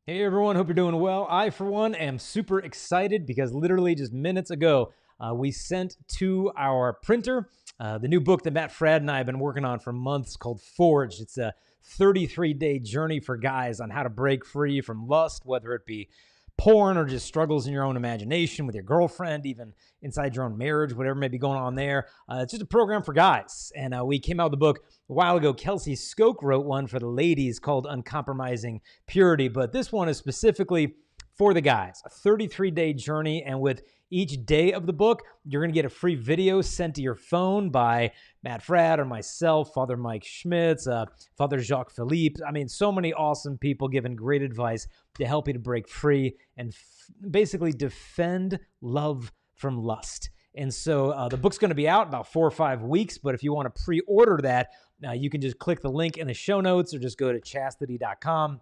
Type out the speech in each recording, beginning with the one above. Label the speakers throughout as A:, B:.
A: Hey everyone, hope you're doing well. I, for one, am super excited because literally just minutes ago, we sent to our printer the new book that Matt Fradd and I have been working on for months called Forged. It's a 33-day journey for guys on how to break free from lust, whether it be porn or just struggles in your own imagination with your girlfriend, even inside your own marriage, whatever may be going on there. It's just a program for guys. And we came out with the book a while ago. Kelsey Skoke wrote one for the ladies called Uncompromising Purity, but this one is specifically for the guys, a 33-day journey. And with each day of the book, you're going to get a free video sent to your phone by Matt Fradd or myself, Father Mike Schmitz, Father Jacques Philippe. I mean, so many awesome people giving great advice to help you to break free and basically defend love from lust. And so the book's going to be out about 4 or 5 weeks, but if you want to pre-order that, you can just click the link in the show notes or just go to chastity.com.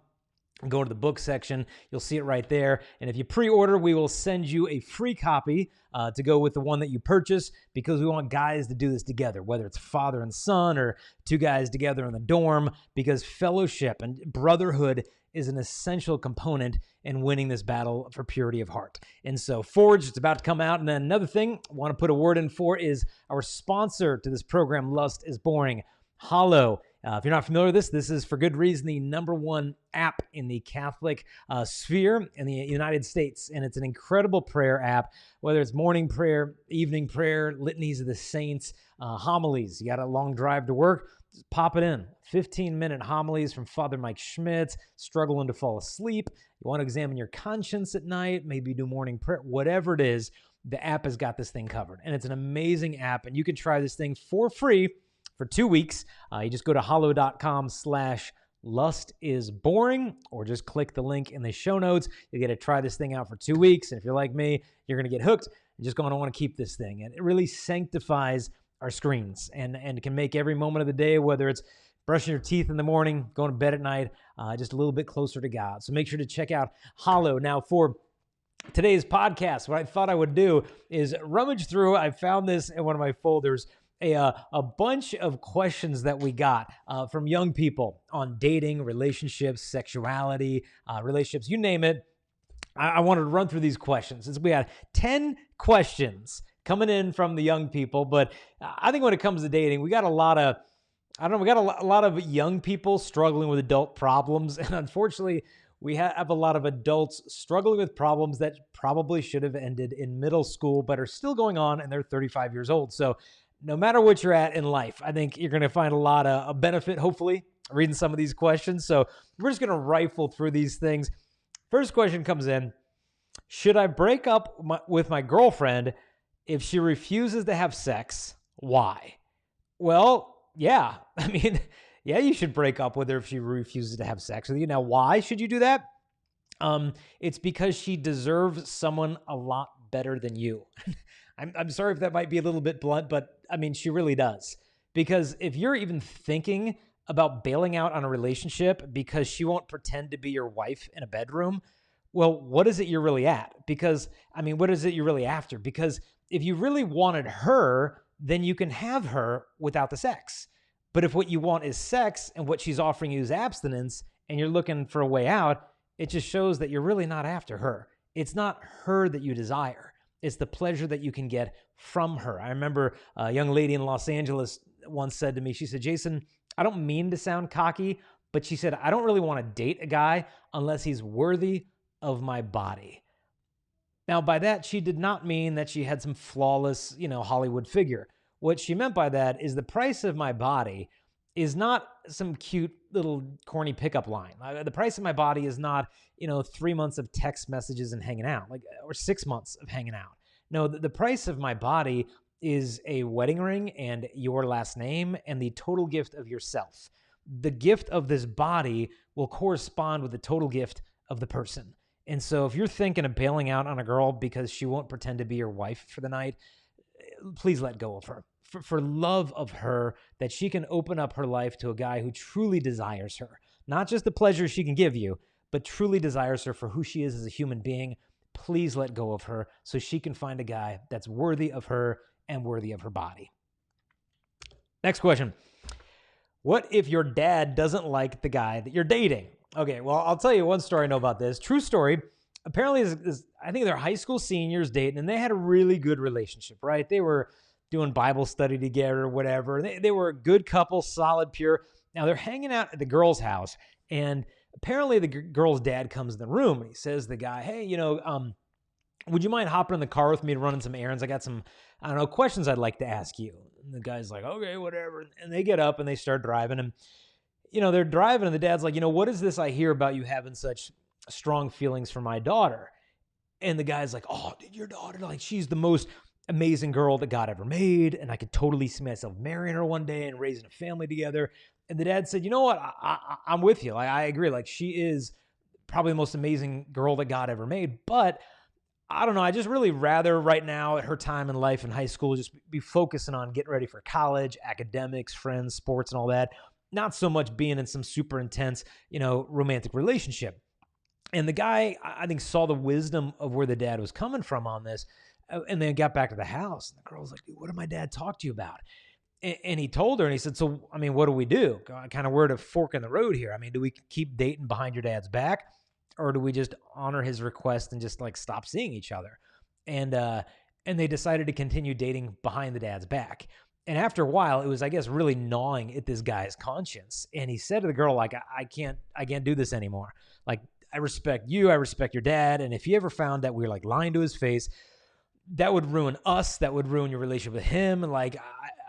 A: Go to the book section. You'll see it right there. And if you pre-order, we will send you a free copy to go with the one that you purchase, because we want guys to do this together, whether it's father and son or two guys together in the dorm, because fellowship and brotherhood is an essential component in winning this battle for purity of heart. And so Forged, it's about to come out. And then another thing I want to put a word in for is our sponsor to this program, Lust is Boring, Hollow. If you're not familiar with this is for good reason the #1 app in the Catholic sphere in the United States. And it's an incredible prayer app, whether it's morning prayer, evening prayer, litanies of the saints, homilies. You got a long drive to work, just pop it in. 15-minute homilies from Father Mike Schmitz, struggling to fall asleep. You want to examine your conscience at night, maybe do morning prayer, whatever it is, the app has got this thing covered. And it's an amazing app, and you can try this thing for free for 2 weeks. You just go to hollow.com/lustisboring, or just click the link in the show notes. You get to try this thing out for 2 weeks. And if you're like me, you're going to get hooked and just going to want to keep this thing. And it really sanctifies our screens and can make every moment of the day, whether it's brushing your teeth in the morning, going to bed at night, just a little bit closer to God. So make sure to check out Hollow. Now, for today's podcast, what I thought I would do is rummage through. I found this in one of my folders, a bunch of questions that we got from young people on dating, relationships, sexuality, relationships, you name it. I wanted to run through these questions. Since we had 10 questions coming in from the young people, but I think when it comes to dating, we got a lot of, we got a lot of young people struggling with adult problems. And unfortunately, we have a lot of adults struggling with problems that probably should have ended in middle school, but are still going on, and they're 35 years old. So no matter what you're at in life, I think you're going to find a lot of benefit, hopefully, reading some of these questions. So we're just going to rifle through these things. First question comes in: should I break up with my girlfriend if she refuses to have sex? Why? Well, yeah. I mean, yeah, you should break up with her if she refuses to have sex with you. Now, why should you do that? It's because she deserves someone a lot better than you. I'm sorry if that might be a little bit blunt, but I mean, she really does. Because if you're even thinking about bailing out on a relationship because she won't pretend to be your wife in a bedroom, well, what is it you're really at? Because, I mean, what is it you're really after? Because if you really wanted her, then you can have her without the sex. But if what you want is sex and what she's offering you is abstinence, and you're looking for a way out, it just shows that you're really not after her. It's not her that you desire. It's the pleasure that you can get from her. I remember a young lady in Los Angeles once said to me, she said, "Jason, I don't mean to sound cocky, but," she said, "I don't really want to date a guy unless he's worthy of my body." Now, by that, she did not mean that she had some flawless, Hollywood figure. What she meant by that is the price of my body is not some cute little corny pickup line. The price of my body is not, 3 months of text messages and hanging out, or 6 months of hanging out. No, the price of my body is a wedding ring and your last name and the total gift of yourself. The gift of this body will correspond with the total gift of the person. And so if you're thinking of bailing out on a girl because she won't pretend to be your wife for the night, please let go of her. For love of her, that she can open up her life to a guy who truly desires her. Not just the pleasure she can give you, but truly desires her for who she is as a human being. Please let go of her so she can find a guy that's worthy of her and worthy of her body. Next question: what if your dad doesn't like the guy that you're dating? Okay, well, I'll tell you one story I know about this. True story. Apparently, I think they're high school seniors dating, and they had a really good relationship, right? They were doing Bible study together or whatever. They were a good couple, solid, pure. Now, they're hanging out at the girl's house, and apparently the girl's dad comes in the room, and he says to the guy, hey, would you mind hopping in the car with me to run some errands? I got some, I don't know, questions I'd like to ask you. And the guy's like, okay, whatever. And they get up and they start driving. And, they're driving and the dad's like, what is this I hear about you having such strong feelings for my daughter? And the guy's like, oh, dude, your daughter, like, she's the most amazing girl that God ever made. And I could totally see myself marrying her one day and raising a family together. And the dad said, you know what? I'm with you. Like, I agree. Like, she is probably the most amazing girl that God ever made. But I don't know. I just really rather right now at her time in life in high school just be focusing on getting ready for college, academics, friends, sports, and all that. Not so much being in some super intense, romantic relationship. And the guy, I think, saw the wisdom of where the dad was coming from on this. And then got back to the house. And the girl's like, dude, what did my dad talk to you about? And he told her, and he said, so, I mean, what do we do? Kind of we're at a fork in the road here. I mean, do we keep dating behind your dad's back? Or do we just honor his request and just like stop seeing each other? And they decided to continue dating behind the dad's back. And after a while, it was, I guess, really gnawing at this guy's conscience. And he said to the girl, like, I can't do this anymore. Like, I respect you. I respect your dad. And if he ever found that we were like lying to his face, that would ruin us. That would ruin your relationship with him. And like,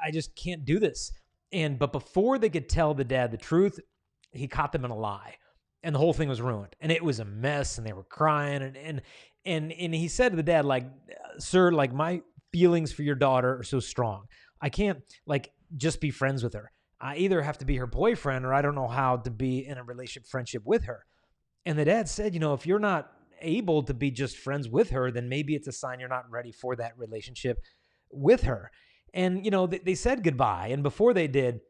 A: I just can't do this. But before they could tell the dad the truth, he caught them in a lie. And the whole thing was ruined, and it was a mess, and they were crying, and he said to the dad, like, sir, like, my feelings for your daughter are so strong. I can't like just be friends with her. I either have to be her boyfriend, or I don't know how to be in a friendship with her. And the dad said, if you're not able to be just friends with her, then maybe it's a sign you're not ready for that relationship with her. And, they said goodbye, and before they did,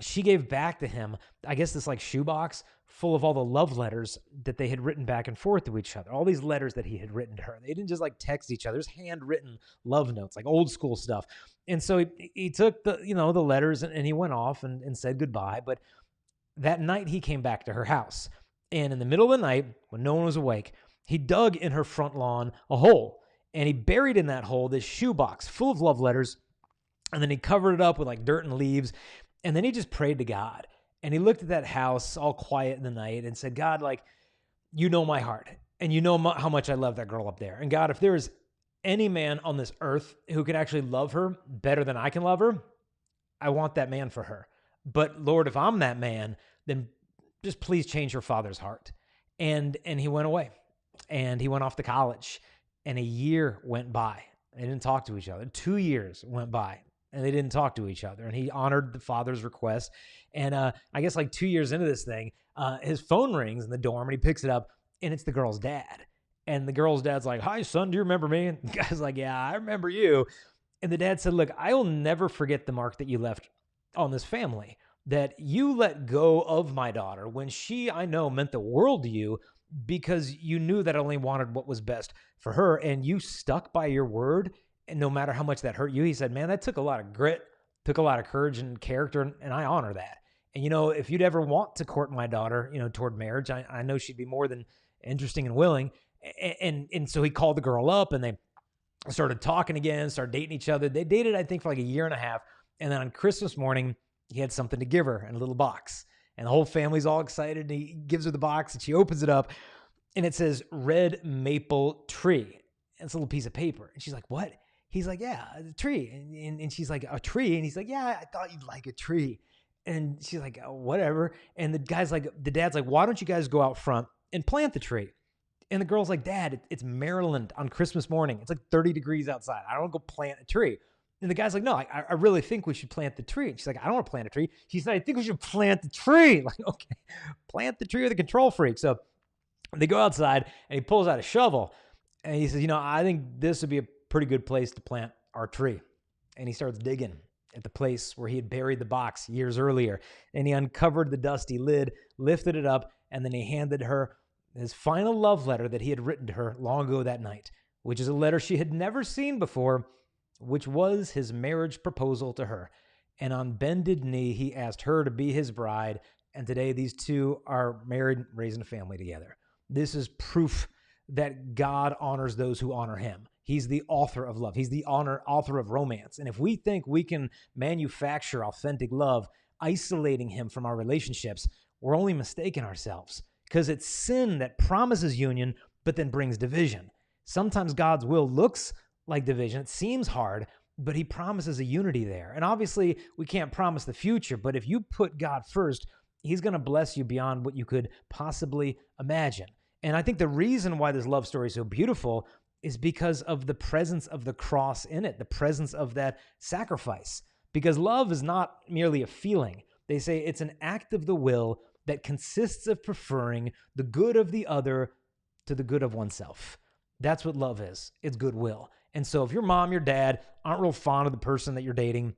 A: she gave back to him, I guess, this like shoebox full of all the love letters that they had written back and forth to each other. All these letters that he had written to her. They didn't just like text each other. It was handwritten love notes, like old school stuff. And so he took the letters and he went off and said goodbye. But that night he came back to her house. And in the middle of the night, when no one was awake, he dug in her front lawn a hole. And he buried in that hole this shoebox full of love letters. And then he covered it up with like dirt and leaves. And then he just prayed to God. And he looked at that house all quiet in the night and said, God, like, you know my heart. And you know how much I love that girl up there. And God, if there is any man on this earth who could actually love her better than I can love her, I want that man for her. But Lord, if I'm that man, then just please change her father's heart. And he went away. And he went off to college. And a year went by. They didn't talk to each other. 2 years went by. And they didn't talk to each other. And he honored the father's request. And I guess like 2 years into this thing, his phone rings in the dorm and he picks it up and it's the girl's dad. And the girl's dad's like, hi, son, do you remember me? And the guy's like, yeah, I remember you. And the dad said, look, I will never forget the mark that you left on this family, that you let go of my daughter when she, I know, meant the world to you because you knew that I only wanted what was best for her. And you stuck by your word. And no matter how much that hurt you, he said, man, that took a lot of grit, took a lot of courage and character, and I honor that. And, if you'd ever want to court my daughter, toward marriage, I know she'd be more than interesting and willing. And so he called the girl up, and they started talking again, started dating each other. They dated, I think, for like a year and a half. And then on Christmas morning, he had something to give her in a little box. And the whole family's all excited. And he gives her the box, and she opens it up, and it says, red maple tree. And it's a little piece of paper. And she's like, what? He's like, yeah, a tree. And she's like, a tree? And he's like, yeah, I thought you'd like a tree. And she's like, oh, whatever. And the dad's like, why don't you guys go out front and plant the tree? And the girl's like, Dad, it's Maryland on Christmas morning. It's like 30 degrees outside. I don't want to go plant a tree. And the guy's like, no, I really think we should plant the tree. And she's like, I don't want to plant a tree. She said, I think we should plant the tree. Like, okay, plant the tree with a control freak. So they go outside and he pulls out a shovel and he says, I think this would be a pretty good place to plant our tree. And he starts digging at the place where he had buried the box years earlier. And he uncovered the dusty lid, lifted it up, and then he handed her his final love letter that he had written to her long ago that night, which is a letter she had never seen before, which was his marriage proposal to her. And on bended knee, he asked her to be his bride And today these two are married, raising a family together. This is proof that God honors those who honor him. He's the author of love. He's the author of romance. And if we think we can manufacture authentic love, isolating him from our relationships, we're only mistaking ourselves, because it's sin that promises union, but then brings division. Sometimes God's will looks like division. It seems hard, but he promises a unity there. And obviously, we can't promise the future, but if you put God first, he's going to bless you beyond what you could possibly imagine. And I think the reason why this love story is so beautiful is because of the presence of the cross in it, the presence of that sacrifice. Because love is not merely a feeling. They say it's an act of the will that consists of preferring the good of the other to the good of oneself. That's what love is. It's goodwill. And so if your mom, your dad aren't real fond of the person that you're dating,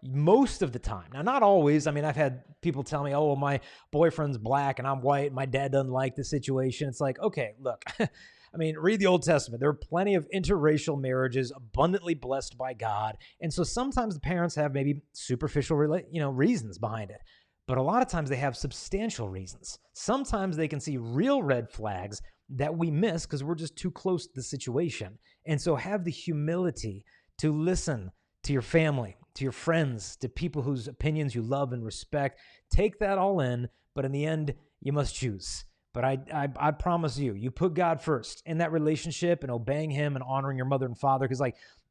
A: most of the time, now not always. I mean, I've had people tell me, oh, well, my boyfriend's black and I'm white. My dad doesn't like the situation. It's like, okay, look, I mean, read the Old Testament. There are plenty of interracial marriages abundantly blessed by God. And so sometimes the parents have maybe superficial, reasons behind it. But a lot of times they have substantial reasons. Sometimes they can see real red flags that we miss because we're just too close to the situation. And so have the humility to listen to your family, to your friends, to people whose opinions you love and respect. Take that all in, but in the end, you must choose. But I promise you put God first in that relationship and obeying him and honoring your mother and father. Because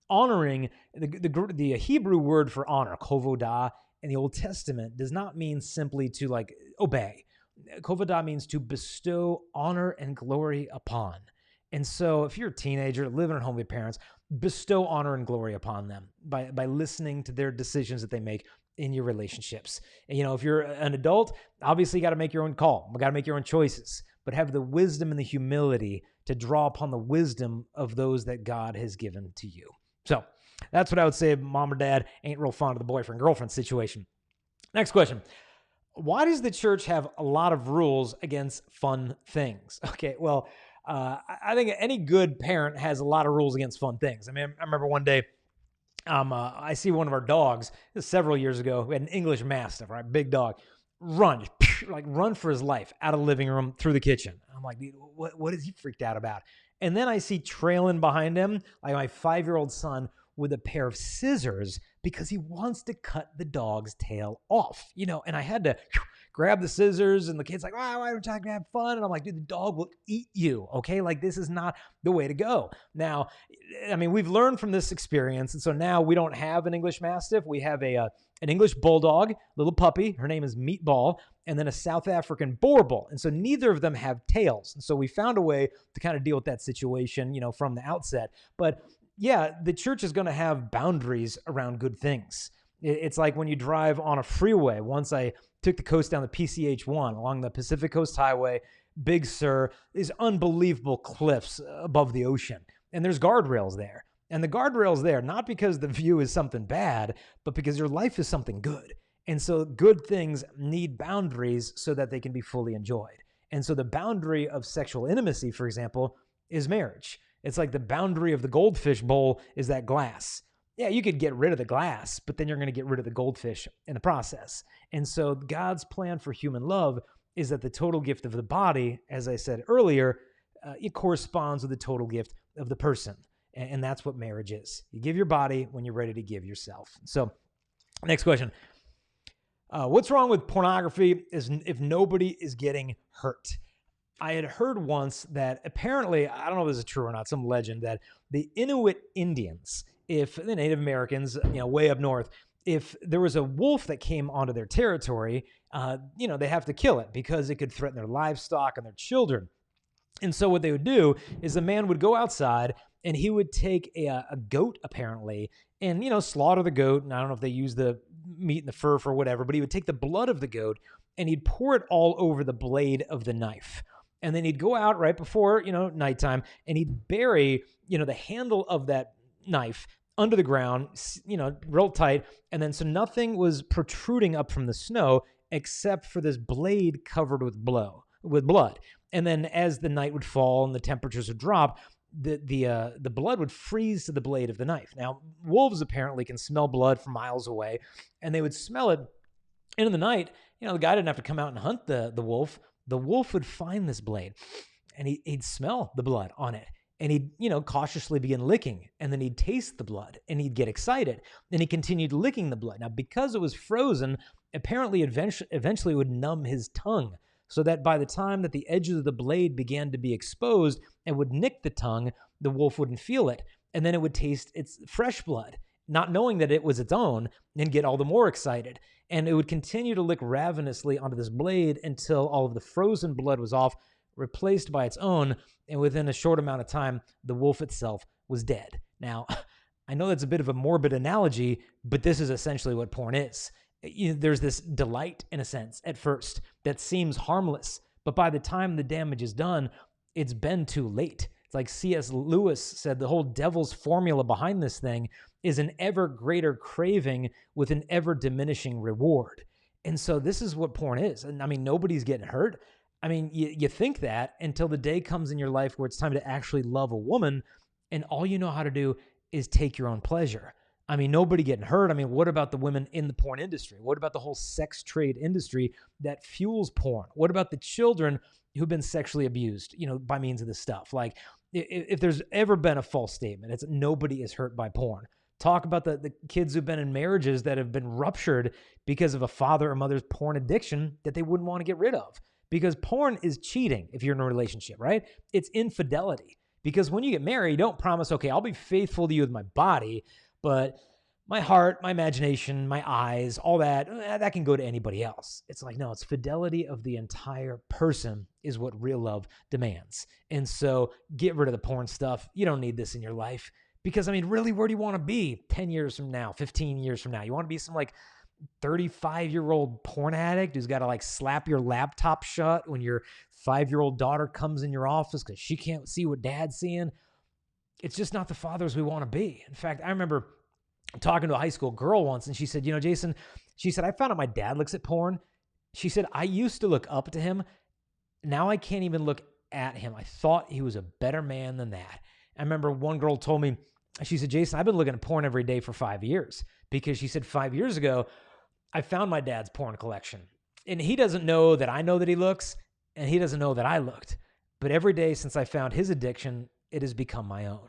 A: honoring, the Hebrew word for honor, kovodah, in the Old Testament does not mean simply to obey. Kovodah means to bestow honor and glory upon. And so if you're a teenager living at home with your parents, bestow honor and glory upon them by listening to their decisions that they make in your relationships. And, if you're an adult, obviously you got to make your own call. You got to make your own choices, but have the wisdom and the humility to draw upon the wisdom of those that God has given to you. So that's what I would say if mom or dad ain't real fond of the boyfriend-girlfriend situation. Next question. Why does the church have a lot of rules against fun things? Okay, well, I think any good parent has a lot of rules against fun things. I mean, I remember one day, I see one of our dogs, this several years ago, we had an English Mastiff, right? Big dog. Run for his life out of the living room through the kitchen. I'm like, dude, what is he freaked out about? And then I see trailing behind him, like my 5-year-old son with a pair of scissors because he wants to cut the dog's tail off, and I had to grab the scissors, and the kid's like, why are we trying to have fun? And I'm like, dude, the dog will eat you, okay? This is not the way to go. Now, I mean, we've learned from this experience, and so now we don't have an English Mastiff. We have an English Bulldog, little puppy. Her name is Meatball, and then a South African Boerboel. And so neither of them have tails. And so we found a way to kind of deal with that situation, from the outset. But yeah, the church is going to have boundaries around good things. It's like when you drive on a freeway. Once I took the coast down the PCH1 along the Pacific Coast Highway, Big Sur, these unbelievable cliffs above the ocean. And there's guardrails there. And the guardrails there, not because the view is something bad, but because your life is something good. And so good things need boundaries so that they can be fully enjoyed. And so the boundary of sexual intimacy, for example, is marriage. It's like the boundary of the goldfish bowl is that glass. Yeah, you could get rid of the glass, but then you're going to get rid of the goldfish in the process. And so God's plan for human love is that the total gift of the body, as I said earlier, it corresponds with the total gift of the person. And that's what marriage is. You give your body when you're ready to give yourself. So next question. What's wrong with pornography is if nobody is getting hurt? I had heard once that apparently, I don't know if this is true or not, some legend that the Inuit Indians, if the Native Americans, way up north, if there was a wolf that came onto their territory, they have to kill it because it could threaten their livestock and their children. And so what they would do is the man would go outside and he would take a goat, apparently, and, slaughter the goat. And I don't know if they use the meat and the fur for whatever, but he would take the blood of the goat and he'd pour it all over the blade of the knife. And then he'd go out right before, nighttime, and he'd bury, the handle of that knife under the ground, real tight. And then so nothing was protruding up from the snow except for this blade covered with blood. And then as the night would fall and the temperatures would drop, the blood would freeze to the blade of the knife. Now, wolves apparently can smell blood from miles away, and they would smell it. And in the night, the guy didn't have to come out and hunt the wolf. The wolf would find this blade, and he'd smell the blood on it. And he'd, cautiously begin licking, and then he'd taste the blood, and he'd get excited. And he continued licking the blood. Now, because it was frozen, apparently eventually it would numb his tongue, so that by the time that the edges of the blade began to be exposed and would nick the tongue, the wolf wouldn't feel it. And then it would taste its fresh blood, not knowing that it was its own, and get all the more excited. And it would continue to lick ravenously onto this blade until all of the frozen blood was off, replaced by its own, and within a short amount of time, the wolf itself was dead. Now, I know that's a bit of a morbid analogy, but this is essentially what porn is. There's this delight, in a sense, at first, that seems harmless, but by the time the damage is done, it's been too late. It's like C.S. Lewis said, the whole devil's formula behind this thing is an ever greater craving with an ever diminishing reward. And so this is what porn is. And I mean, nobody's getting hurt. I mean, you think that until the day comes in your life where it's time to actually love a woman, and all you know how to do is take your own pleasure. I mean, nobody getting hurt. I mean, what about the women in the porn industry? What about the whole sex trade industry that fuels porn? What about the children who've been sexually abused, by means of this stuff? Like, if there's ever been a false statement, it's nobody is hurt by porn. Talk about the kids who've been in marriages that have been ruptured because of a father or mother's porn addiction that they wouldn't want to get rid of. Because porn is cheating if you're in a relationship, right? It's infidelity. Because when you get married, you don't promise, okay, I'll be faithful to you with my body, but my heart, my imagination, my eyes, all that can go to anybody else. It's like, no, it's fidelity of the entire person is what real love demands. And so get rid of the porn stuff. You don't need this in your life. Because, I mean, really, where do you want to be 10 years from now, 15 years from now? You want to be some 35-year-old porn addict who's got to slap your laptop shut when your 5-year-old daughter comes in your office because she can't see what dad's seeing? It's just not the fathers we want to be. In fact, I remember talking to a high school girl once, and she said, Jason, she said, I found out my dad looks at porn. She said, I used to look up to him. Now I can't even look at him. I thought he was a better man than that. I remember one girl told me, she said, Jason, I've been looking at porn every day for 5 years, because she said 5 years ago, I found my dad's porn collection, and he doesn't know that I know that he looks, and he doesn't know that I looked. But every day since I found his addiction, it has become my own.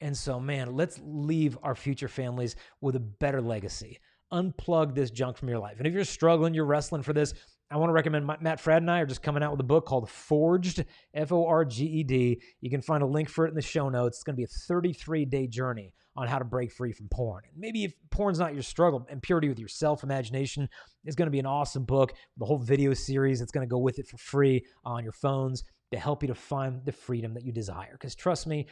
A: And so, man, let's leave our future families with a better legacy. Unplug this junk from your life. And if you're struggling, you're wrestling for this, I want to recommend Matt Fred and I are just coming out with a book called Forged, Forged. You can find a link for it in the show notes. It's going to be a 33-day journey on how to break free from porn. And maybe if porn's not your struggle, and Purity with Your Self-Imagination is going to be an awesome book. The whole video series that's going to go with it for free on your phones to help you to find the freedom that you desire. Because trust me,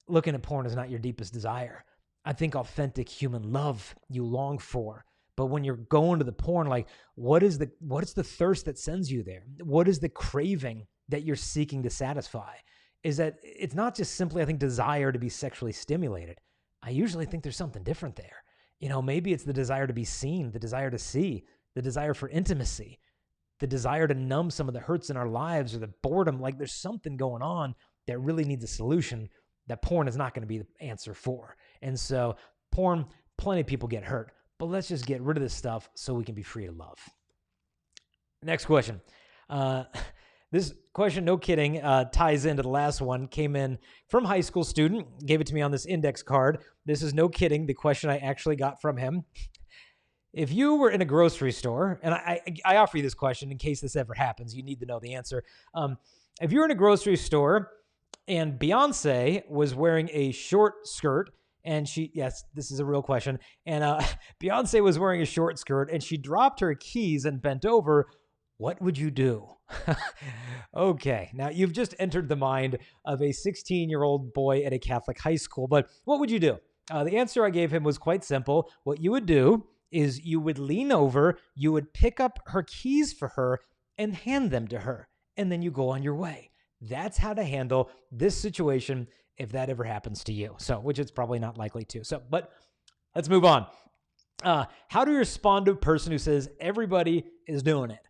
A: looking at porn is not your deepest desire. I think authentic human love you long for. But when you're going to the porn, what is the thirst that sends you there? What is the craving that you're seeking to satisfy? Is that it's not just simply, I think, desire to be sexually stimulated. I usually think there's something different there. Maybe it's the desire to be seen, the desire to see, the desire for intimacy, the desire to numb some of the hurts in our lives or the boredom. There's something going on that really needs a solution that porn is not going to be the answer for. And so porn, plenty of people get hurt, but let's just get rid of this stuff so we can be free to love. Next question. This question, no kidding, ties into the last one, came in from high school student, gave it to me on this index card. This is no kidding, the question I actually got from him. If you were in a grocery store, and I offer you this question in case this ever happens, you need to know the answer. If you're in a grocery store and Beyonce was wearing a short skirt, and yes, this is a real question, and Beyonce was wearing a short skirt, and she dropped her keys and bent over, what would you do? Okay, now you've just entered the mind of a 16-year-old boy at a Catholic high school, but what would you do? The answer I gave him was quite simple. What you would do is you would lean over, you would pick up her keys for her and hand them to her, and then you go on your way. That's how to handle this situation if that ever happens to you. So, which it's probably not likely to. So, but let's move on. How do you respond to a person who says everybody is doing it?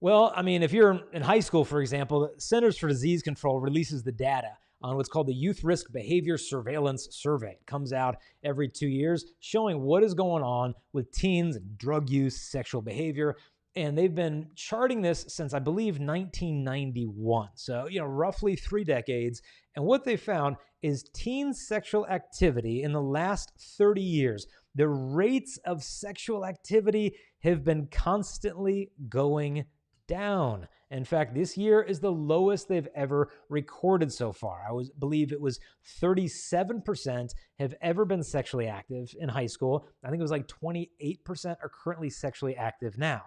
A: Well, I mean, if you're in high school, for example, the Centers for Disease Control releases the data on what's called the Youth Risk Behavior Surveillance Survey. It comes out every 2 years showing what is going on with teens and drug use, sexual behavior. And they've been charting this since, I believe, 1991. So, roughly 3 decades. And what they found is teen sexual activity in the last 30 years, the rates of sexual activity have been constantly going down. In fact, this year is the lowest they've ever recorded so far. I believe it was 37% have ever been sexually active in high school. I think it was like 28% are currently sexually active now.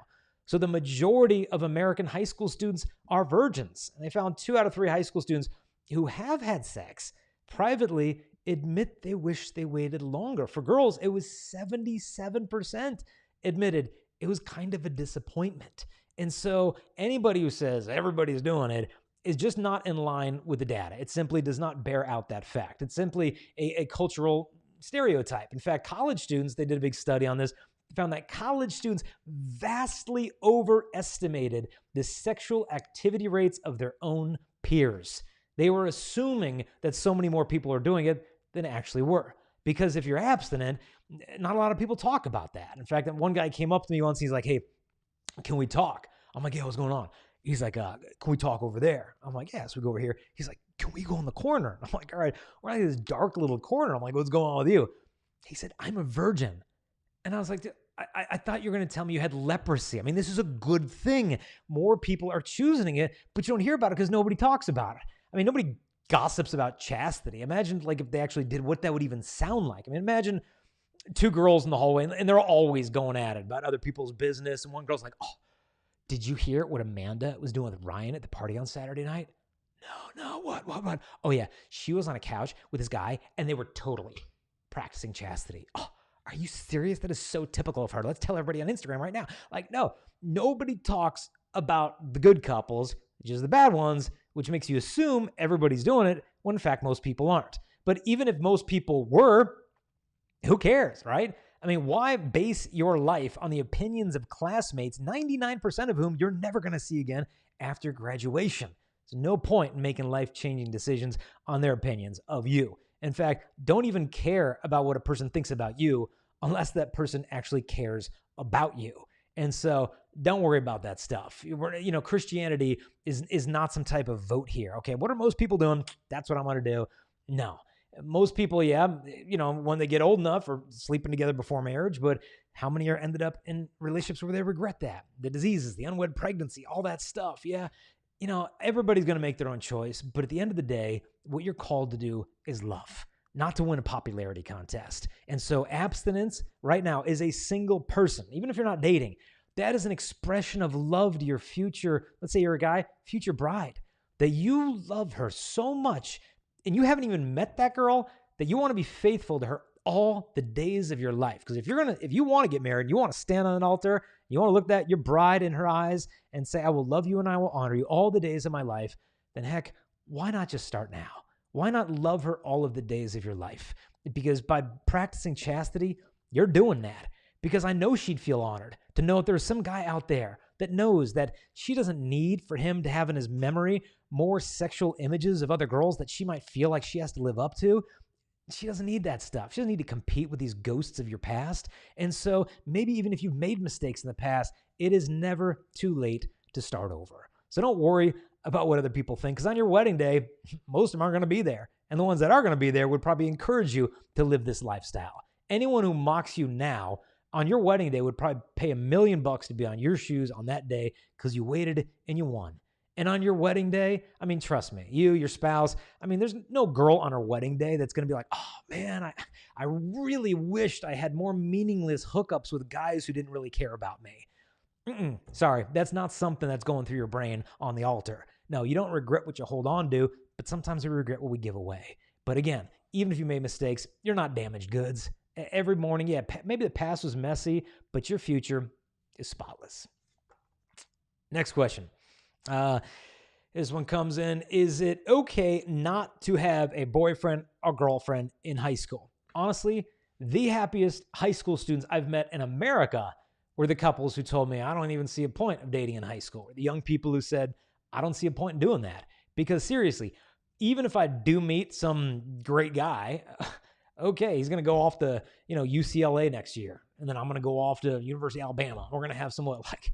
A: So the majority of American high school students are virgins. And they found 2 out of 3 high school students who have had sex privately admit they wish they waited longer. For girls, it was 77% admitted it was kind of a disappointment. And so anybody who says everybody's doing it is just not in line with the data. It simply does not bear out that fact. It's simply a cultural stereotype. In fact, college students, they did a big study on this, found that college students vastly overestimated the sexual activity rates of their own peers. They were assuming that so many more people are doing it than actually were. Because if you're abstinent, not a lot of people talk about that. In fact, one guy came up to me once, he's like, hey, can we talk? I'm like, yeah, what's going on? He's like, can we talk over there? I'm like, yeah, so we go over here. He's like, can we go in the corner? I'm like, all right, we're in this dark little corner. I'm like, what's going on with you? He said, I'm a virgin. And I was like, I thought you were going to tell me you had leprosy. I mean, this is a good thing. More people are choosing it, but you don't hear about it because nobody talks about it. I mean, nobody gossips about chastity. Imagine like if they actually did, what that would even sound like. I mean, imagine 2 girls in the hallway and they're always going at it about other people's business. And one girl's like, oh, did you hear what Amanda was doing with Ryan at the party on Saturday night? No, what? Oh yeah, she was on a couch with this guy and they were totally practicing chastity. Oh, are you serious? That is so typical of her. Let's tell everybody on Instagram right now. Like, no, nobody talks about the good couples, just the bad ones, which makes you assume everybody's doing it when in fact most people aren't. But even if most people were, who cares, right? I mean, why base your life on the opinions of classmates, 99% of whom you're never going to see again after graduation? There's no point in making life-changing decisions on their opinions of you. In fact, don't even care about what a person thinks about you unless that person actually cares about you. And so don't worry about that stuff. Christianity is not some type of vote here. Okay, what are most people doing? That's what I'm going to do. No. Most people, when they get old enough are sleeping together before marriage, but how many are ended up in relationships where they regret that? The diseases, the unwed pregnancy, all that stuff. Yeah. Everybody's going to make their own choice, but at the end of the day, what you're called to do is love, not to win a popularity contest. And so abstinence right now is a single person, even if you're not dating, that is an expression of love to your future, let's say you're a guy, future bride, that you love her so much and you haven't even met that girl, that you want to be faithful to her all the days of your life. Because if you want to get married, you want to stand on an altar, you want to look at your bride in her eyes and say, I will love you and I will honor you all the days of my life, then heck, why not just start now? Why not love her all of the days of your life? Because by practicing chastity, you're doing that. Because I know she'd feel honored to know if there's some guy out there that knows that she doesn't need for him to have in his memory more sexual images of other girls that she might feel like she has to live up to. She doesn't need that stuff. She doesn't need to compete with these ghosts of your past. And so maybe even if you've made mistakes in the past, it is never too late to start over. So don't worry about what other people think, because on your wedding day, most of them aren't going to be there. And the ones that are going to be there would probably encourage you to live this lifestyle. Anyone who mocks you now on your wedding day would probably pay $1 million to be on your shoes on that day because you waited and you won. And on your wedding day, I mean, trust me, you, your spouse, I mean, there's no girl on her wedding day that's going to be like, oh man, I really wished I had more meaningless hookups with guys who didn't really care about me. Sorry, that's not something that's going through your brain on the altar. No, you don't regret what you hold on to, but sometimes we regret what we give away. But again, even if you made mistakes, you're not damaged goods. Every morning, yeah, maybe the past was messy, but your future is spotless. Next question. This one comes in. Is it okay not to have a boyfriend or girlfriend in high school? Honestly, the happiest high school students I've met in America were the couples who told me, I don't even see a point of dating in high school. Or the young people who said, I don't see a point in doing that. Because seriously, even if I do meet some great guy, okay, he's going to go off to, UCLA next year. And then I'm going to go off to University of Alabama. We're going to have somewhat like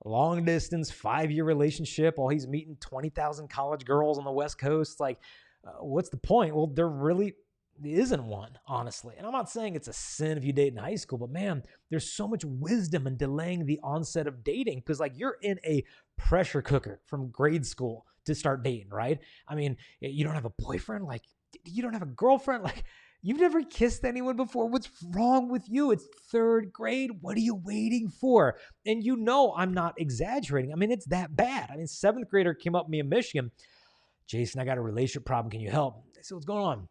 A: long distance, 5-year relationship while he's meeting 20,000 college girls on the West Coast. Like, what's the point? Well, there really isn't one, honestly. And I'm not saying it's a sin if you date in high school, but man, there's so much wisdom in delaying the onset of dating because like you're in a pressure cooker from grade school to start dating, right? I mean, you don't have a boyfriend, like you don't have a girlfriend, like you've never kissed anyone before. What's wrong with you? It's 3rd grade. What are you waiting for? And you know I'm not exaggerating. I mean, it's that bad. I mean, 7th grader came up to me in Michigan. Jason, I got a relationship problem. Can you help? I said, what's going on?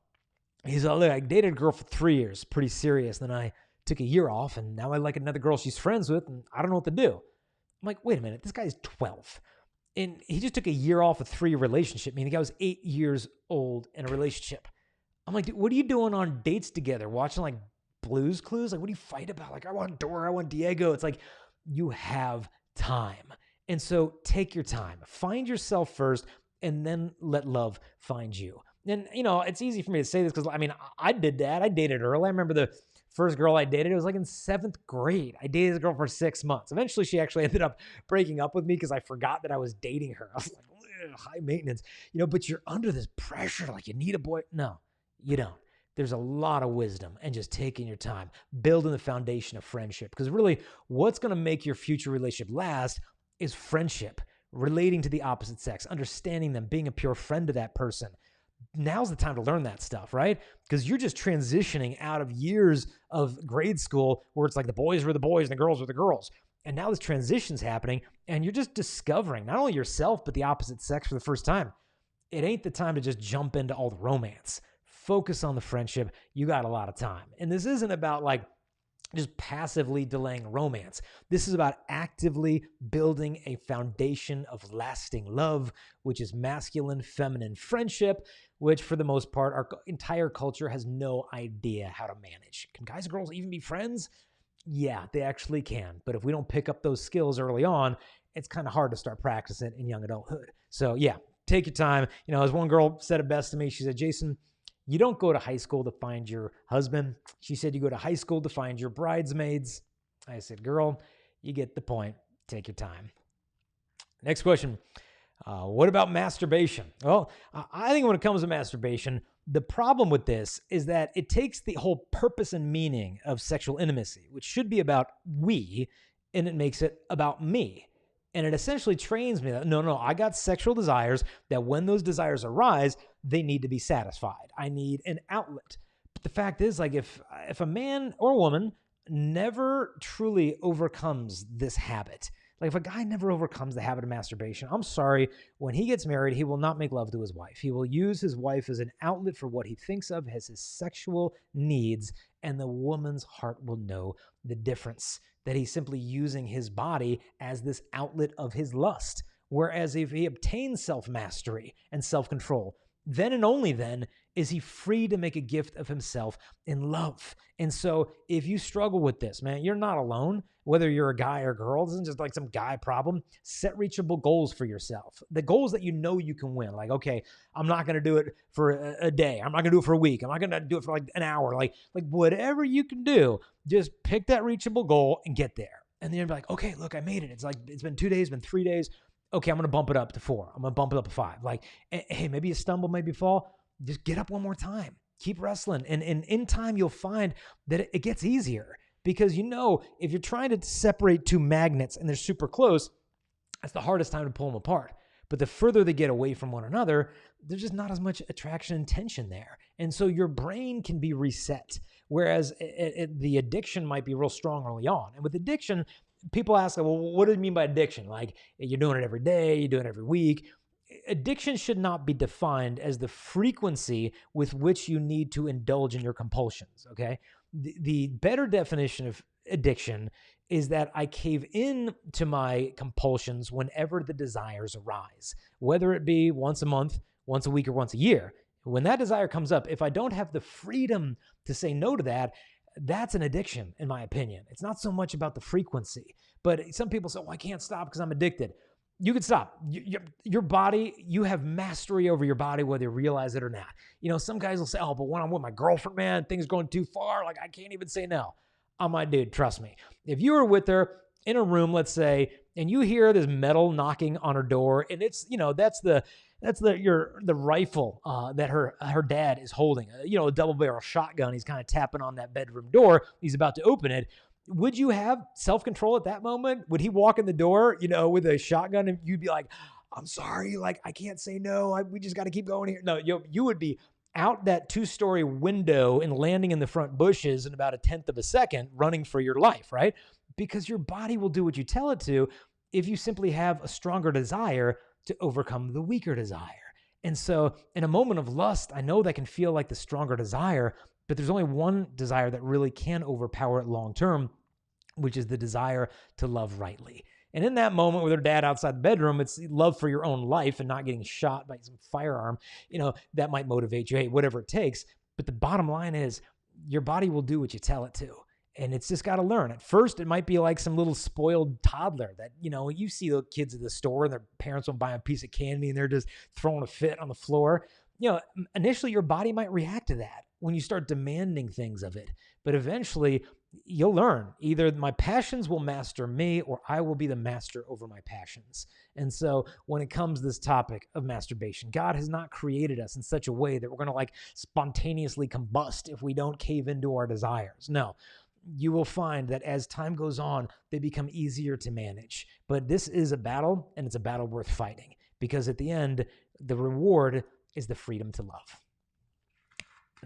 A: He's like, look, I dated a girl for 3 years, pretty serious. Then I took a year off, and now I like another girl she's friends with, and I don't know what to do. I'm like, wait a minute, this guy's 12. And he just took a year off a 3-year relationship, meaning the guy was 8 years old in a relationship. I'm like, dude, what are you doing on dates together? Watching like Blue's Clues? Like, what do you fight about? Like, I want Dora, I want Diego. It's like, you have time. And so take your time. Find yourself first, and then let love find you. And, you know, it's easy for me to say this because, I mean, I did that. I dated early. I remember the first girl I dated, it was like in 7th grade. I dated this girl for 6 months. Eventually, she actually ended up breaking up with me because I forgot that I was dating her. I was like, high maintenance, you know, but you're under this pressure. Like, you need a boy. No, you don't. There's a lot of wisdom and just taking your time, building the foundation of friendship. Because really, what's going to make your future relationship last is friendship, relating to the opposite sex, understanding them, being a pure friend to that person. Now's the time to learn that stuff, right? Because you're just transitioning out of years of grade school where it's like the boys were the boys and the girls were the girls. And now this transition's happening and you're just discovering not only yourself, but the opposite sex for the first time. It ain't the time to just jump into all the romance. Focus on the friendship. You got a lot of time. And this isn't about like just passively delaying romance. This is about actively building a foundation of lasting love, which is masculine, feminine friendship, which for the most part, our entire culture has no idea how to manage. Can guys and girls even be friends? Yeah, they actually can. But if we don't pick up those skills early on, it's kind of hard to start practicing in young adulthood. So yeah, take your time. You know, as one girl said it best to me, she said, Jason, you don't go to high school to find your husband. She said, you go to high school to find your bridesmaids. I said, girl, you get the point. Take your time. Next question. What about masturbation? Well, I think when it comes to masturbation, the problem with this is that it takes the whole purpose and meaning of sexual intimacy, which should be about we, and it makes it about me. And it essentially trains me that, no, I got sexual desires that when those desires arise, they need to be satisfied. I need an outlet. But the fact is, like, if a man or woman never truly overcomes this habit, like if a guy never overcomes the habit of masturbation, I'm sorry, when he gets married, he will not make love to his wife. He will use his wife as an outlet for what he thinks of as his sexual needs, and the woman's heart will know the difference, that he's simply using his body as this outlet of his lust. Whereas if he obtains self-mastery and self-control, then and only then is he free to make a gift of himself in love. And so if you struggle with this, man, you're not alone. Whether you're a guy or girl, this isn't just like some guy problem. Set reachable goals for yourself. The goals that you know you can win. Like, okay, I'm not going to do it for a day. I'm not going to do it for a week. I'm not going to do it for like an hour. Like whatever you can do, just pick that reachable goal and get there. And then you'll be like, okay, look, I made it. It's like, it's been 2 days, it's been 3 days. Okay, I'm going to bump it up to 4. I'm going to bump it up to 5. Like, hey, maybe you stumble, maybe you fall. Just get up one more time. Keep wrestling. And in time, you'll find that it gets easier. Because, you know, if you're trying to separate two magnets and they're super close, that's the hardest time to pull them apart. But the further they get away from one another, there's just not as much attraction and tension there. And so your brain can be reset. Whereas the addiction might be real strong early on. And with addiction, people ask, well, what do you mean by addiction? Like, you're doing it every day, you're doing it every week. Addiction should not be defined as the frequency with which you need to indulge in your compulsions, okay? The better definition of addiction is that I cave in to my compulsions whenever the desires arise, whether it be once a month, once a week, or once a year. When that desire comes up, if I don't have the freedom to say no to that, that's an addiction, in my opinion. It's not so much about the frequency, but some people say, well, I can't stop because I'm addicted. You can stop. Your body, you have mastery over your body, whether you realize it or not. You know, some guys will say, oh, but when I'm with my girlfriend, man, things are going too far. Like, I can't even say no. I'm my dude, trust me. If you were with her in a room, let's say, and you hear this metal knocking on her door, and it's, that's the rifle that her dad is holding, a double barrel shotgun. He's kind of tapping on that bedroom door. He's about to open it. Would you have self-control at that moment? Would he walk in the door, with a shotgun, and you'd be like, I'm sorry, like, I can't say no. We just got to keep going here. No, you would be out that 2-story window and landing in the front bushes in about 1/10 of a second, running for your life, right? Because your body will do what you tell it to if you simply have a stronger desire to overcome the weaker desire. And so in a moment of lust, I know that can feel like the stronger desire, but there's only one desire that really can overpower it long term, which is the desire to love rightly. And in that moment with her dad outside the bedroom, it's love for your own life and not getting shot by some firearm, that might motivate you, hey, whatever it takes. But the bottom line is your body will do what you tell it to. And it's just got to learn. At first, it might be like some little spoiled toddler that, you see the kids at the store and their parents will buy a piece of candy and they're just throwing a fit on the floor. Initially your body might react to that when you start demanding things of it. But eventually you'll learn either my passions will master me or I will be the master over my passions. And so when it comes to this topic of masturbation, God has not created us in such a way that we're going to like spontaneously combust if we don't cave into our desires. No. You will find that as time goes on, they become easier to manage. But this is a battle, and it's a battle worth fighting, because at the end, the reward is the freedom to love.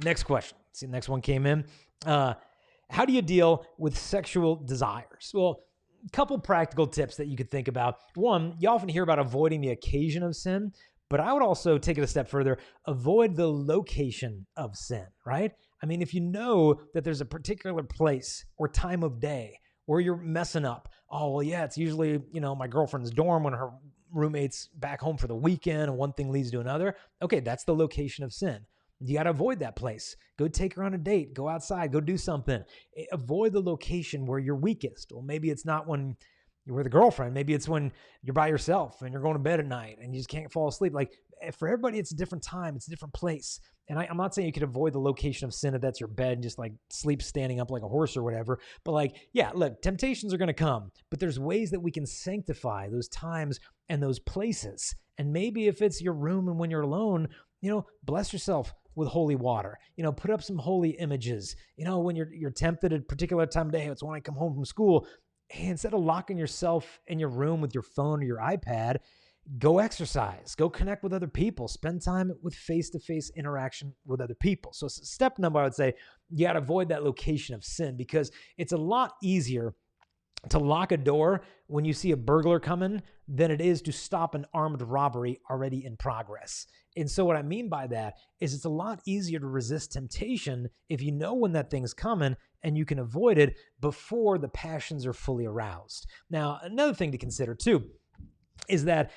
A: Next question. See, the next one came in. How do you deal with sexual desires? Well, a couple practical tips that you could think about. One, you often hear about avoiding the occasion of sin, but I would also take it a step further, avoid the location of sin, right? I mean, if you know that there's a particular place or time of day where you're messing up, oh, well, yeah, it's usually, my girlfriend's dorm when her roommate's back home for the weekend and one thing leads to another. Okay, that's the location of sin. You got to avoid that place. Go take her on a date. Go outside. Go do something. Avoid the location where you're weakest. Well, maybe it's not when you're with a girlfriend. Maybe it's when you're by yourself and you're going to bed at night and you just can't fall asleep. Like, for everybody, it's a different time. It's a different place. And I'm not saying you could avoid the location of sin if that's your bed and just like sleep standing up like a horse or whatever. But like, yeah, look, temptations are going to come, but there's ways that we can sanctify those times and those places. And maybe if it's your room and when you're alone, bless yourself with holy water, put up some holy images, when you're tempted at a particular time of day, it's when I come home from school. Hey, instead of locking yourself in your room with your phone or your iPad, go exercise, go connect with other people, spend time with face-to-face interaction with other people. So step number, I would say, you got to avoid that location of sin, because it's a lot easier to lock a door when you see a burglar coming than it is to stop an armed robbery already in progress. And so what I mean by that is it's a lot easier to resist temptation if you know when that thing's coming and you can avoid it before the passions are fully aroused. Now, another thing to consider too is that,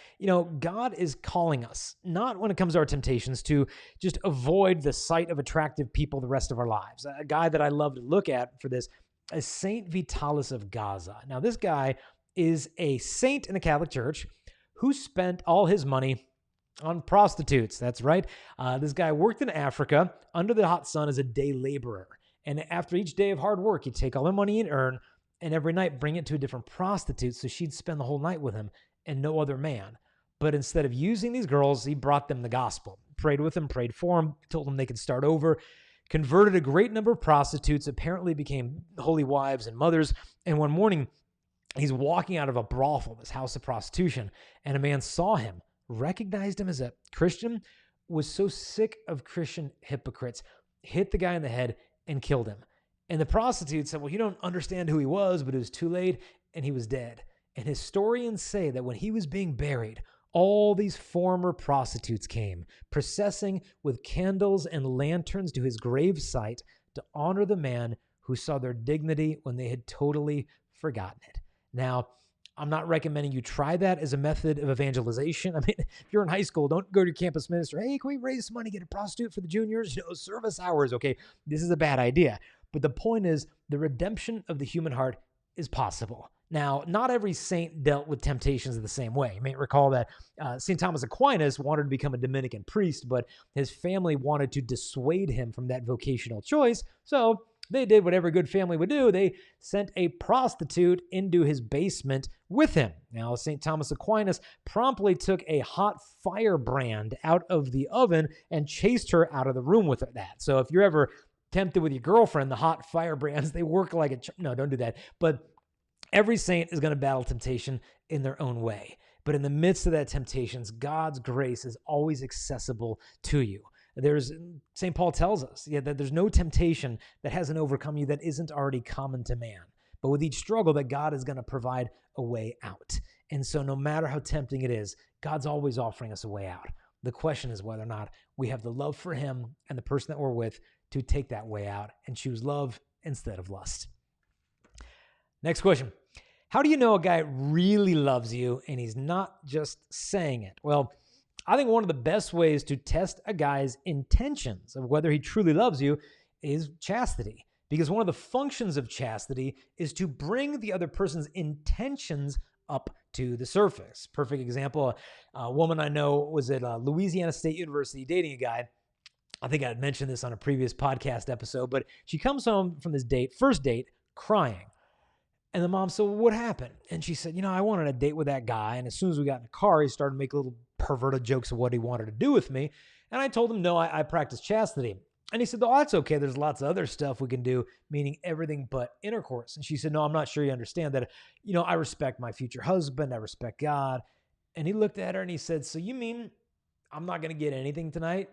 A: God is calling us, not when it comes to our temptations, to just avoid the sight of attractive people the rest of our lives. A guy that I love to look at for this is Saint Vitalis of Gaza. Now, this guy is a saint in the Catholic Church who spent all his money on prostitutes. That's right. This guy worked in Africa under the hot sun as a day laborer. And after each day of hard work, he'd take all the money he'd earn and every night bring it to a different prostitute so she'd spend the whole night with him and no other man. But instead of using these girls, he brought them the gospel, prayed with them, prayed for them, told them they could start over, converted a great number of prostitutes, apparently became holy wives and mothers. And one morning, he's walking out of a brothel, this house of prostitution, and a man saw him, recognized him as a Christian, was so sick of Christian hypocrites, hit the guy in the head and killed him. And the prostitute said, well, you don't understand who he was, but it was too late, and he was dead. And historians say that when he was being buried, all these former prostitutes came, processing with candles and lanterns to his gravesite to honor the man who saw their dignity when they had totally forgotten it. Now, I'm not recommending you try that as a method of evangelization. I mean, if you're in high school, don't go to your campus minister. Hey, can we raise some money, get a prostitute for the juniors? Service hours. Okay, this is a bad idea. But the point is, the redemption of the human heart is possible. Now, not every saint dealt with temptations the same way. You may recall that St. Thomas Aquinas wanted to become a Dominican priest, but his family wanted to dissuade him from that vocational choice. So They did what every good family would do. They sent a prostitute into his basement with him. Now, St. Thomas Aquinas promptly took a hot firebrand out of the oven and chased her out of the room with that. So if you're ever tempted with your girlfriend, the hot firebrands, they work like a... No, don't do that. But every saint is going to battle temptation in their own way. But in the midst of that temptations, God's grace is always accessible to you. St. Paul tells us that there's no temptation that hasn't overcome you that isn't already common to man. But with each struggle, that God is going to provide a way out. And so no matter how tempting it is, God's always offering us a way out. The question is whether or not we have the love for him and the person that we're with to take that way out and choose love instead of lust. Next question. How do you know a guy really loves you and he's not just saying it? Well, I think one of the best ways to test a guy's intentions of whether he truly loves you is chastity. Because one of the functions of chastity is to bring the other person's intentions up to the surface. Perfect example, a woman I know was at Louisiana State University dating a guy. I think I had mentioned this on a previous podcast episode, but she comes home from this first date, crying. And the mom said, well, what happened? And she said, I wanted a date with that guy. And as soon as we got in the car, he started making little perverted jokes of what he wanted to do with me. And I told him, no, I practice chastity. And he said, oh, that's okay. There's lots of other stuff we can do, meaning everything but intercourse. And she said, no, I'm not sure you understand that. I respect my future husband. I respect God. And he looked at her and he said, so you mean I'm not going to get anything tonight?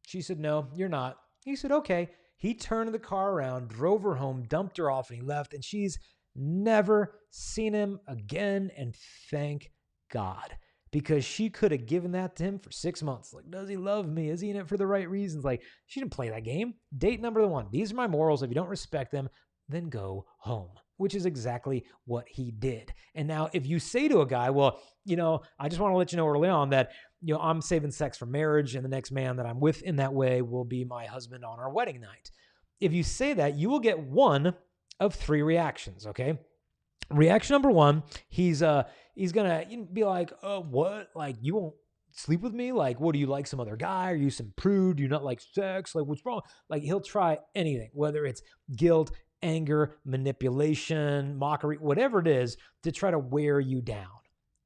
A: She said, no, you're not. He said, okay. He turned the car around, drove her home, dumped her off, and he left. And she's never seen him again, and thank God, because she could have given that to him for 6 months. Like, does he love me? Is he in it for the right reasons? Like, she didn't play that game. Date number one. These are my morals. If you don't respect them, then go home, which is exactly what he did. And now if you say to a guy, well, I just want to let you know early on that, I'm saving sex for marriage and the next man that I'm with in that way will be my husband on our wedding night. If you say that, you will get one of three reactions, okay? Reaction number one, he's gonna be like, oh, what? Like, you won't sleep with me? Like, what, do you like some other guy? Are you some prude? Do you not like sex? Like, what's wrong? Like, he'll try anything, whether it's guilt, anger, manipulation, mockery, whatever it is, to try to wear you down.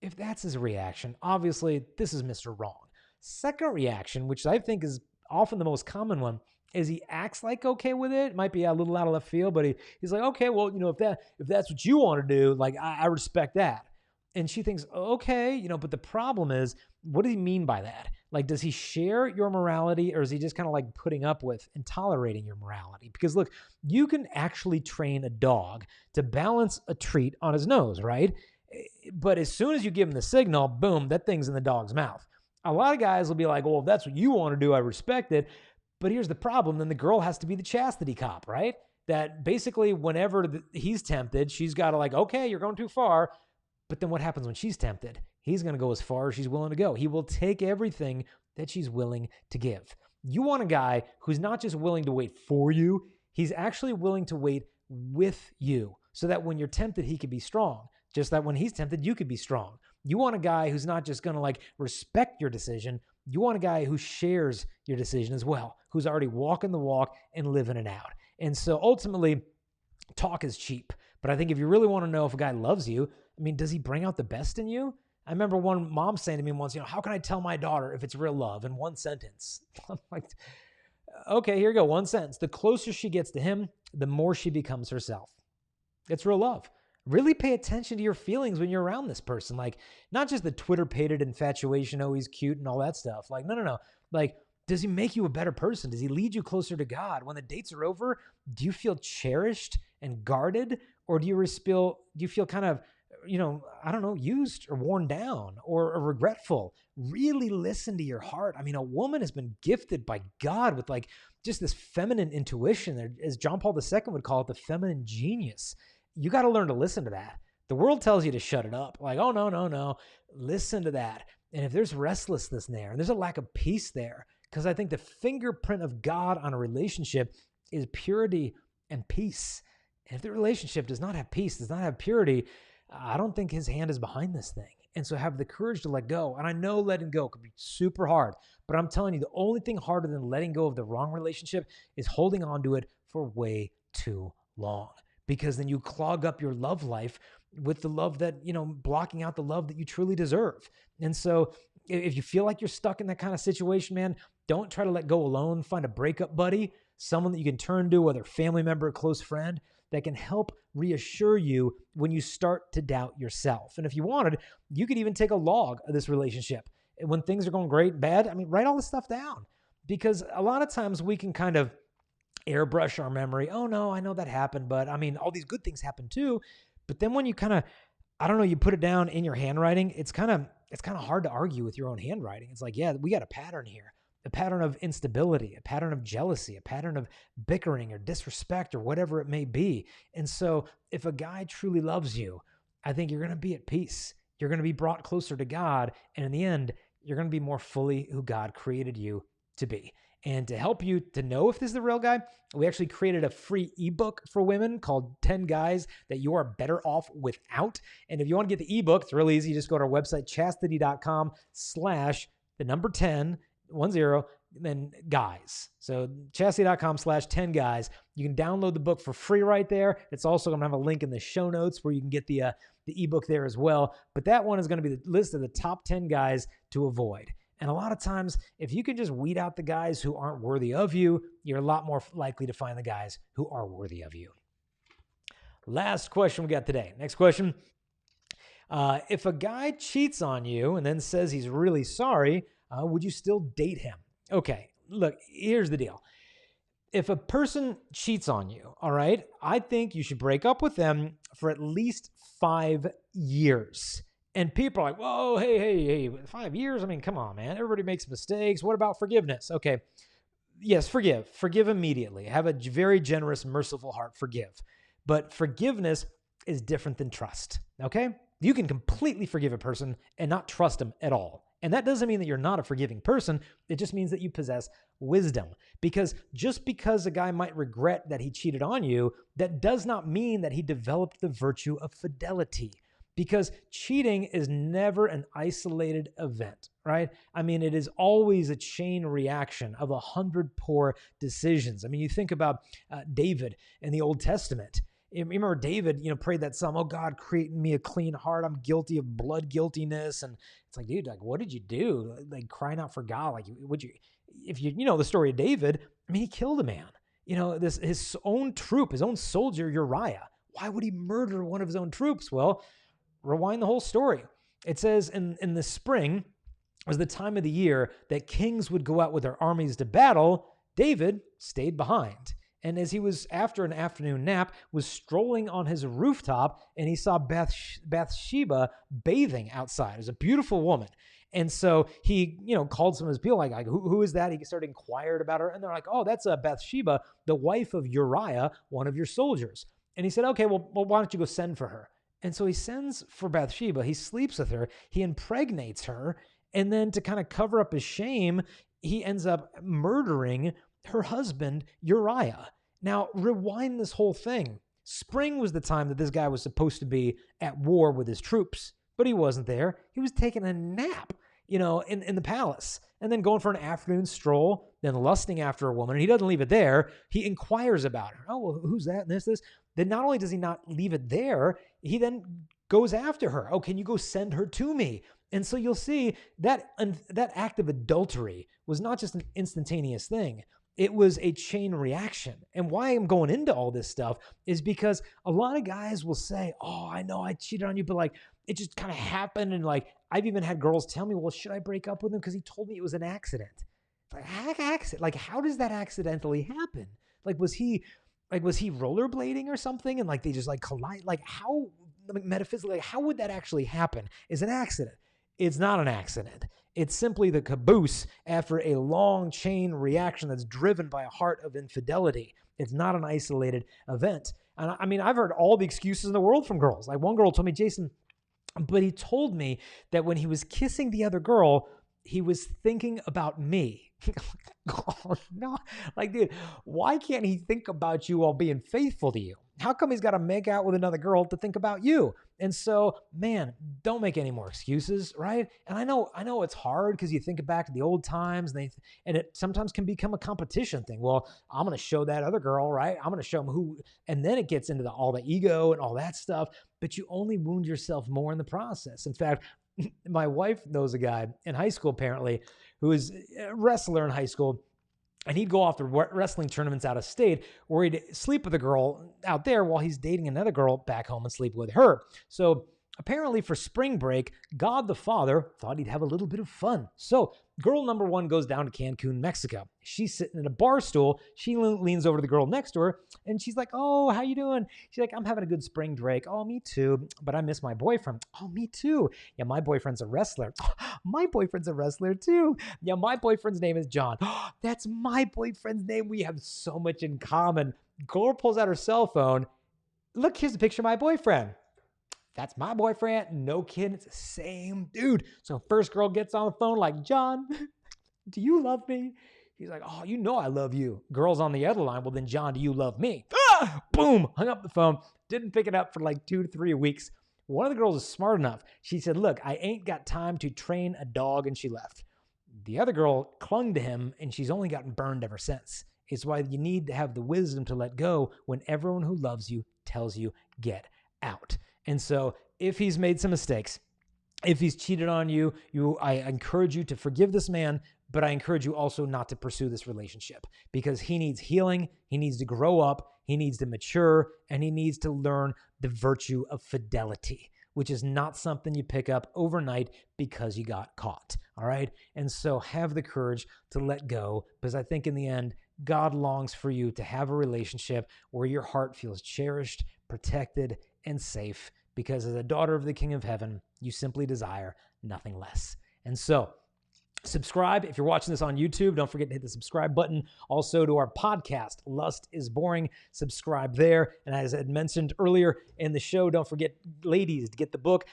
A: If that's his reaction, obviously this is Mr. Wrong. Second reaction, which I think is often the most common one, is he acts like okay with it. It might be a little out of left field, but he's like, okay, well, if that's what you want to do, like, I respect that. And she thinks, okay, but the problem is, what does he mean by that? Like, does he share your morality, or is he just kind of like putting up with and tolerating your morality? Because look, you can actually train a dog to balance a treat on his nose, right? But as soon as you give him the signal, boom, that thing's in the dog's mouth. A lot of guys will be like, well, if that's what you want to do, I respect it. But here's the problem. Then the girl has to be the chastity cop, right? That basically whenever he's tempted, she's got to like, okay, you're going too far. But then what happens when she's tempted? He's going to go as far as she's willing to go. He will take everything that she's willing to give. You want a guy who's not just willing to wait for you. He's actually willing to wait with you so that when you're tempted, he can be strong. Just that when he's tempted, you could be strong. You want a guy who's not just going to like respect your decision. You want a guy who shares your decision as well, who's already walking the walk and living it out. And so ultimately, talk is cheap. But I think if you really want to know if a guy loves you, does he bring out the best in you? I remember one mom saying to me once, how can I tell my daughter if it's real love in one sentence? I'm like, okay, here you go. One sentence. The closer she gets to him, the more she becomes herself. It's real love. Really pay attention to your feelings when you're around this person. Like, not just the Twitter-pated infatuation, oh, he's cute and all that stuff. Like, no. Like, does he make you a better person? Does he lead you closer to God? When the dates are over, do you feel cherished and guarded? Or do you feel kind of, used or worn down or regretful? Really listen to your heart. A woman has been gifted by God with like just this feminine intuition, as John Paul II would call it, the feminine genius. You got to learn to listen to that. The world tells you to shut it up. Like, oh, no. Listen to that. And if there's restlessness there, and there's a lack of peace there, because I think the fingerprint of God on a relationship is purity and peace. And if the relationship does not have peace, does not have purity, I don't think his hand is behind this thing. And so have the courage to let go. And I know letting go can be super hard, but I'm telling you, the only thing harder than letting go of the wrong relationship is holding on to it for way too long, because then you clog up your love life with the love that, blocking out the love that you truly deserve. And so if you feel like you're stuck in that kind of situation, man, don't try to let go alone. Find a breakup buddy, someone that you can turn to, whether family member or close friend, that can help reassure you when you start to doubt yourself. And if you wanted, you could even take a log of this relationship. And when things are going great and bad, write all this stuff down, because a lot of times we can kind of airbrush our memory. Oh no, I know that happened, but all these good things happen too. But then when you kind of, you put it down in your handwriting, it's kind of hard to argue with your own handwriting. It's like, yeah, we got a pattern here, a pattern of instability, a pattern of jealousy, a pattern of bickering or disrespect or whatever it may be. And so if a guy truly loves you, I think you're going to be at peace. You're going to be brought closer to God. And in the end, you're going to be more fully who God created you to be. And to help you to know if this is the real guy, we actually created a free ebook for women called 10 Guys That You Are Better Off Without. And if you want to get the ebook, it's really easy. Just go to our website, chastity.com/10, then guys. So chastity.com/10 guys. You can download the book for free right there. It's also going to have a link in the show notes where you can get the ebook there as well. But that one is going to be the list of the top 10 guys to avoid. And a lot of times, if you can just weed out the guys who aren't worthy of you, you're a lot more likely to find the guys who are worthy of you. Last question we got today. Next question. If a guy cheats on you and then says he's really sorry, would you still date him? Okay, look, here's the deal. If a person cheats on you, all right, I think you should break up with them for at least 5 years. And people are like, whoa, hey, 5 years? Come on, man. Everybody makes mistakes. What about forgiveness? Okay. Yes, forgive. Forgive immediately. Have a very generous, merciful heart. Forgive. But forgiveness is different than trust, okay? You can completely forgive a person and not trust them at all. And that doesn't mean that you're not a forgiving person. It just means that you possess wisdom. Because just because a guy might regret that he cheated on you, that does not mean that he developed the virtue of fidelity. Because cheating is never an isolated event, right? It is always a chain reaction of 100 poor decisions. You think about David in the Old Testament. You remember David, prayed that psalm, oh God, create in me a clean heart. I'm guilty of blood guiltiness. And it's like, dude, what did you do? Crying out for God. If you know the story of David, he killed a man. His own troop, his own soldier, Uriah. Why would he murder one of his own troops? Well, rewind the whole story. It says in the spring was the time of the year that kings would go out with their armies to battle. David stayed behind. And as he was, after an afternoon nap, was strolling on his rooftop, and he saw Bathsheba bathing outside. It was a beautiful woman. And so he, called some of his people, like who is that? He started inquired about her. And they're like, oh, that's Bathsheba, the wife of Uriah, one of your soldiers. And he said, okay, well, why don't you go send for her? And so he sends for Bathsheba. He sleeps with her. He impregnates her. And then to kind of cover up his shame, he ends up murdering her husband, Uriah. Now, rewind this whole thing. Spring was the time that this guy was supposed to be at war with his troops, but he wasn't there. He was taking a nap, in the palace, and then going for an afternoon stroll, then lusting after a woman. And he doesn't leave it there. He inquires about her. Oh, well, who's that? And this. Then not only does he not leave it there, he then goes after her. Oh, can you go send her to me? And so you'll see that act of adultery was not just an instantaneous thing. It was a chain reaction. And why I'm going into all this stuff is because a lot of guys will say, oh, I know I cheated on you, but it just kind of happened. And I've even had girls tell me, well, should I break up with him? Because he told me it was an accident. How does that accidentally happen? Was he rollerblading or something? And they just collide? How, metaphysically, how would that actually happen? Is an accident? It's not an accident. It's simply the caboose after a long chain reaction that's driven by a heart of infidelity. It's not an isolated event. And I've heard all the excuses in the world from girls. One girl told me, Jason, but he told me that when he was kissing the other girl, he was thinking about me. Oh, no. Like, dude, why can't he think about you while being faithful to you? How come he's got to make out with another girl to think about you? And so, man, don't make any more excuses, right? And I know it's hard because you think back to the old times and it sometimes can become a competition thing. Well, I'm going to show that other girl, right? I'm going to show him who, and then it gets into all the ego and all that stuff, but you only wound yourself more in the process. In fact, my wife knows a guy in high school, apparently, who is a wrestler in high school. And he'd go off to wrestling tournaments out of state where he'd sleep with a girl out there while he's dating another girl back home and sleep with her. So apparently for spring break, God the Father thought he'd have a little bit of fun. So girl number one goes down to Cancun, Mexico. She's sitting in a bar stool. She leans over to the girl next to her and she's like, "Oh, how you doing?" She's like, "I'm having a good spring break." "Oh, me too, but I miss my boyfriend." "Oh, me too." "Yeah, my boyfriend's a wrestler." "My boyfriend's a wrestler too." "Yeah, my boyfriend's name is John." "That's my boyfriend's name. We have so much in common." Girl pulls out her cell phone. "Look, here's a picture of my boyfriend." "That's my boyfriend." No kidding. It's the same dude. So first girl gets on the phone like, "John, do you love me?" He's like, "Oh, you know I love you." Girl's on the other line. "Well, then, John, do you love me?" Ah! Boom. Hung up the phone. Didn't pick it up for like 2 to 3 weeks. One of the girls is smart enough. She said, "Look, I ain't got time to train a dog," and she left. The other girl clung to him, and she's only gotten burned ever since. It's why you need to have the wisdom to let go when everyone who loves you tells you, get out. And so if he's made some mistakes, if he's cheated on you, I encourage you to forgive this man, but I encourage you also not to pursue this relationship because he needs healing. He needs to grow up. He needs to mature, and he needs to learn the virtue of fidelity, which is not something you pick up overnight because you got caught. All right. And so have the courage to let go, because I think in the end, God longs for you to have a relationship where your heart feels cherished, protected, and safe, because as a daughter of the King of Heaven, you simply desire nothing less. And so subscribe. If you're watching this on YouTube, don't forget to hit the subscribe button. Also to our podcast, Lust is Boring. Subscribe there. And as I had mentioned earlier in the show, don't forget, ladies, to get the book,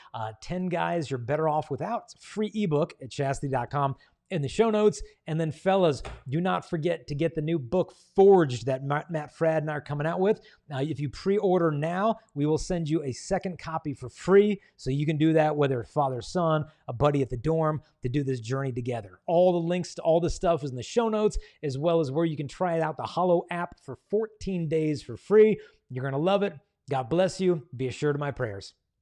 A: 10 Guys You're Better Off Without. It's a free ebook at chastity.com in the show notes. And then fellas, do not forget to get the new book Forged that Matt Fradd and I are coming out with. Now, if you pre-order now, we will send you a second copy for free. So you can do that, whether father, son, a buddy at the dorm, to do this journey together. All the links to all the stuff is in the show notes, as well as where you can try out the Hollow app for 14 days for free. You're going to love it. God bless you. Be assured of my prayers.